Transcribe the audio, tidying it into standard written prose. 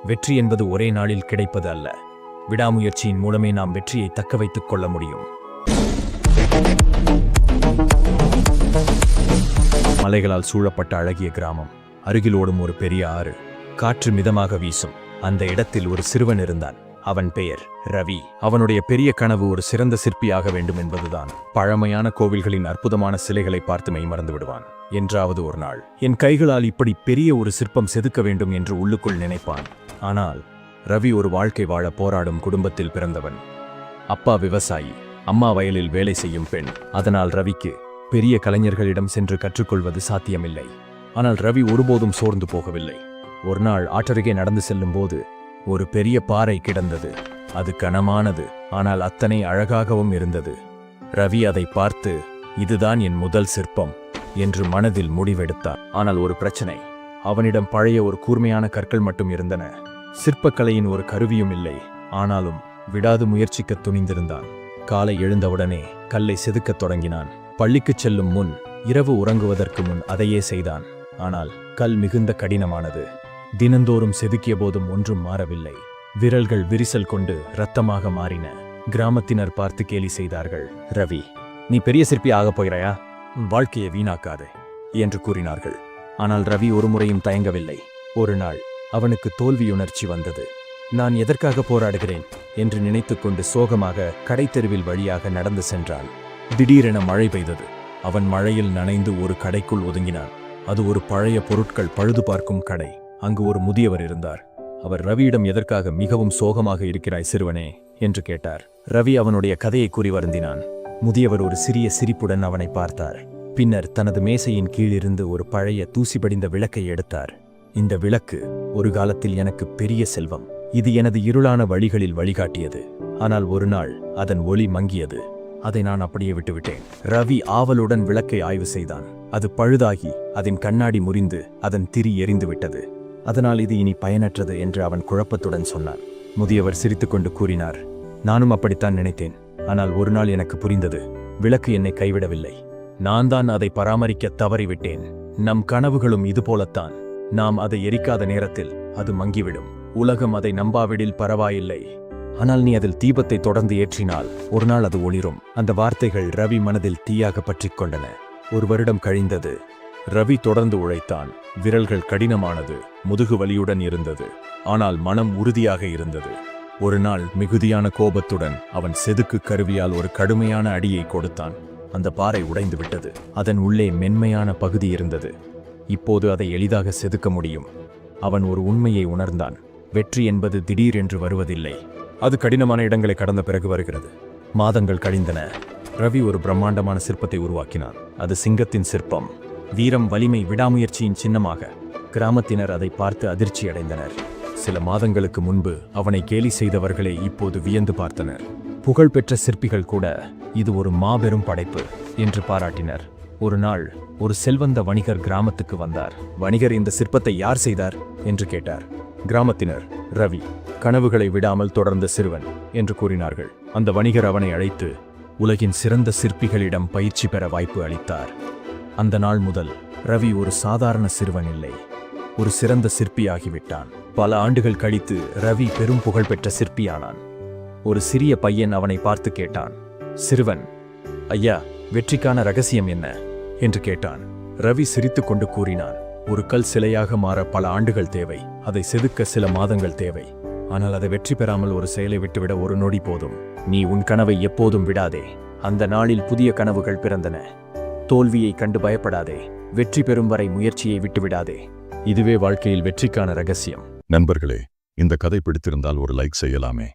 வெற்றி என்பது ஒரே நாளில் கிடைப்பது அல்ல. விடாமுயற்சியின் மூலமே நாம் வெற்றியை தக்க வைத்துக் கொள்ள முடியும். மலைகளால் சூழப்பட்ட அழகிய கிராமம். அருகில் ஓடும் ஒரு பெரிய ஆறு. காற்று மிதமாக வீசும். அந்த இடத்தில் ஒரு சிறுவன் இருந்தான். அவன் பெயர் ரவி. அவனுடைய பெரிய கனவு ஒரு சிறந்த சிற்பியாக வேண்டும் என்பதுதான். பழமையான கோவில்களின் அற்புதமான சிலைகளை பார்த்து மெய்மறந்து விடுவான். என்றாவது ஒரு நாள் என் கைகளால் இப்படி பெரிய ஒரு சிற்பம் செதுக்க வேண்டும் என்று உள்ளுக்குள் நினைப்பான். ஆனால் ரவி ஒரு வாழ்க்கை வாழ போராடும் குடும்பத்தில் பிறந்தவன். அப்பா விவசாயி, அம்மா வயலில் வேலை செய்யும் பெண். அதனால் ரவிக்கு பெரிய கலைஞர்களிடம் சென்று கற்றுக்கொள்வது சாத்தியமில்லை. ஆனால் ரவி ஒருபோதும் சோர்ந்து போகவில்லை. ஒரு நாள் ஆற்றருகே நடந்து செல்லும் போது ஒரு பெரிய பாறை கிடந்தது. அது கனமானது, ஆனால் அத்தனை அழகாகவும் இருந்தது. ரவி அதை பார்த்து, இதுதான் என் முதல் சிற்பம் என்று மனதில் முடிவெடுத்தான். ஆனால் ஒரு பிரச்சனை. அவனிடம் பழைய ஒரு கூர்மையான கற்கள் மட்டும் இருந்தன. சிற்பக்கலையின் ஒரு கருவியும் இல்லை. ஆனாலும் விடாது முயற்சிக்க துணிந்திருந்தான். காலை எழுந்தவுடனே கல்லை செதுக்கத் தொடங்கினான். பள்ளிக்குச் செல்லும் முன், இரவு உறங்குவதற்கு முன் அதையே செய்தான். ஆனால் கல் மிகுந்த கடினமானது. தினந்தோறும் செதுக்கிய போதும் ஒன்றும் மாறவில்லை. விரல்கள் விரிசல் கொண்டு இரத்தமாக மாறின. கிராமத்தினர் பார்த்து கேலி செய்தார்கள். ரவி, நீ பெரிய சிற்பி ஆகப் போகிறாயா? வாழ்க்கையை வீணாக்காதே என்று கூறினார்கள். ஆனால் ரவி ஒரு முறையும் தயங்கவில்லை. ஒரு நாள் அவனுக்கு தோல்வியுணர்ச்சி வந்தது. நான் எதற்காக போராடுகிறேன் என்று நினைத்துக்கொண்டு சோகமாக கடைத்தெருவில் வழியாக நடந்து சென்றான். திடீரென மழை பெய்தது. அவன் மழையில் நனைந்து ஒரு கடைக்குள் ஒதுங்கினான். அது ஒரு பழைய பொருட்கள் பழுது பார்க்கும் கடை. அங்கு ஒரு முதியவர் இருந்தார். அவர் ரவியிடம் எதற்காக மிகவும் சோகமாக இருக்கிறாய் சிறுவனே என்று கேட்டார். ரவி அவனுடைய கதையை கூறி வருந்தினான். முதியவர் ஒரு சிறிய சிரிப்புடன் அவனை பார்த்தார். பின்னர் தனது மேசையின் கீழிருந்து ஒரு பழைய தூசி படிந்த விளக்கை எடுத்தார். இந்த விளக்கு ஒரு காலத்தில் எனக்கு பெரிய செல்வம். இது எனது இருளான வழிகளில் வழிகாட்டியது. ஆனால் ஒரு நாள் அதன் ஒளி மங்கியது. அதை நான் அப்படியே விட்டுவிட்டேன். ரவி ஆவலுடன் விளக்கை ஆய்வு செய்தான். அது பழுதாகி அதன் கண்ணாடி முறிந்து அதன் திரி எரிந்து விட்டது. அதனால் இது இனி பயனற்றது என்று அவன் குழப்பத்துடன் சொன்னான். முதியவர் சிரித்துக்கொண்டு கூறினார், நானும் அப்படித்தான் நினைத்தேன். ஆனால் ஒரு நாள் எனக்கு புரிந்தது. விளக்கு என்னை கைவிடவில்லை. நான் தான் அதை பராமரிக்க தவறிவிட்டேன். நம் கனவுகளும் இதுபோலத்தான். நாம் அதை எரிக்காத நேரத்தில் அது மங்கிவிடும். உலகம் அதை நம்பாவிடில் பரவாயில்லை. ஆனால் நீ அதில் தீபத்தை தொடர்ந்து ஏற்றினால் ஒரு நாள் அது ஒளிரும். அந்த வார்த்தைகள் ரவி மனதில் தீயாக பற்றிக் கொண்டன. ஒரு வருடம் கழிந்தது. ரவி தொடர்ந்து உழைத்தான். விரல்கள் கடினமானது, முதுகு வலியுடன் இருந்தது. ஆனால் மனம் உறுதியாக இருந்தது. ஒரு நாள் மிகுதியான கோபத்துடன் அவன் செதுக்கு கருவியால் ஒரு கடுமையான அடியை கொடுத்தான். அந்த பாறை உடைந்து விட்டது. அதன் உள்ளே மென்மையான பகுதி இருந்தது. இப்போது அதை எளிதாக செதுக்க முடியும். அவன் ஒரு உண்மையை உணர்ந்தான். வெற்றி என்பது திடீரென்று வருவதில்லை. அது கடினமான இடங்களை கடந்த பிறகு வருகிறது. மாதங்கள் கழிந்தன. ரவி ஒரு பிரம்மாண்டமான சிற்பத்தை உருவாக்கினான். அது சிங்கத்தின் சிற்பம். வீரம், வலிமை, விடாமுயற்சியின் சின்னமாக. கிராமத்தினர் அதை பார்த்து அதிர்ச்சி அடைந்தனர். சில மாதங்களுக்கு முன்பு அவனை கேலி செய்தவர்களே இப்போது வியந்து பார்த்தனர். புகழ்பெற்ற சிற்பிகள் கூட இது ஒரு மாபெரும் படைப்பு என்று பாராட்டினர். ஒரு நாள் ஒரு செல்வந்த வணிகர் கிராமத்துக்கு வந்தார். வணிகர், இந்த சிற்பத்தை யார் செய்தார் என்று கேட்டார். கிராமத்தினர், ரவி, கனவுகளை விடாமல் தொடர்ந்த சிறுவன் என்று கூறினார்கள். அந்த வணிகர் அவனை அழைத்து உலகின் சிறந்த சிற்பிகளிடம் பயிற்சி பெற வாய்ப்பு அளித்தார். அந்த நாள் முதல் ரவி ஒரு சாதாரண சிறுவன் இல்லை, ஒரு சிறந்த சிற்பியாகிவிட்டான். பல ஆண்டுகள் கழித்து ரவி பெரும் புகழ்பெற்ற சிற்பியானான். ஒரு சிறிய பையன் அவனை பார்த்து கேட்டான். சிறுவன், ஐயா, வெற்றிக்கான ரகசியம் என்ன என்று கேட்டான். ரவி சிரித்துக்கொண்டு கூறினான், ஒரு கல் சிலையாக மாற பல ஆண்டுகள் தேவை. அதை செதுக்க சில மாதங்கள் தேவை. ஆனால் அதை வெற்றி பெறாமல் ஒரு செயலை விட்டுவிட ஒரு நொடி போதும். நீ உன் கனவை எப்போதும் விடாதே. அந்த நாளில் புதிய கனவுகள் பிறந்தன. தோல்வியை கண்டு பயப்படாதே. வெற்றி பெறும் வரை முயற்சியை விட்டுவிடாதே. இதுவே வாழ்க்கையில் வெற்றிக்கான ரகசியம். நண்பர்களே, இந்த கதை பிடித்திருந்தால் ஒரு லைக் செய்யலாமே.